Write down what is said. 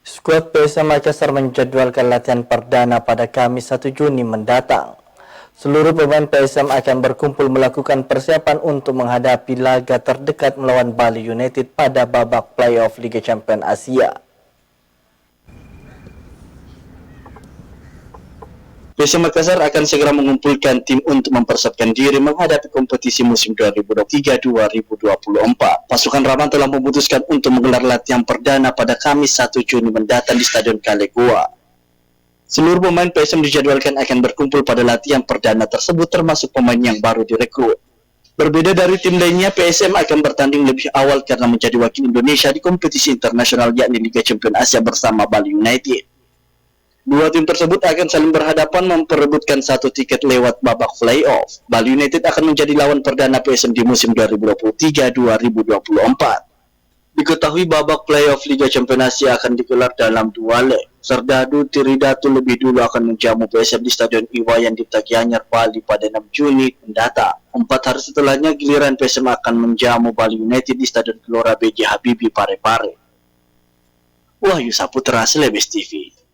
Skuad PSM Makassar menjadwalkan latihan perdana pada Kamis 1 Juni mendatang. Seluruh pemain PSM akan berkumpul melakukan persiapan untuk menghadapi laga terdekat melawan Bali United pada babak playoff Liga Champions Asia. PSM Makassar akan segera mengumpulkan tim untuk mempersiapkan diri menghadapi kompetisi musim 2023-2024. Pasukan Rahman telah memutuskan untuk menggelar latihan perdana pada Kamis 1 Juni mendatang di Stadion Kalegoa. Seluruh pemain PSM dijadwalkan akan berkumpul pada latihan perdana tersebut, termasuk pemain yang baru direkrut. Berbeda dari tim lainnya, PSM akan bertanding lebih awal karena menjadi wakil Indonesia di kompetisi internasional yakni Liga Champions Asia bersama Bali United. Dua tim tersebut akan saling berhadapan memperebutkan satu tiket lewat babak playoff. Bali United akan menjadi lawan perdana PSM di musim 2023-2024. Diketahui babak playoff Liga Champions Asia akan digelar dalam dua leg. Serdadu Tiridatu lebih dulu akan menjamu PSM di Stadion Iwayan Dipta Gianyar, Bali pada 6 Juni mendatang. 4 hari setelahnya giliran PSM akan menjamu Bali United di Stadion Gelora B.J. Habibie, Parepare. Wahyu Saputra, Celebes TV.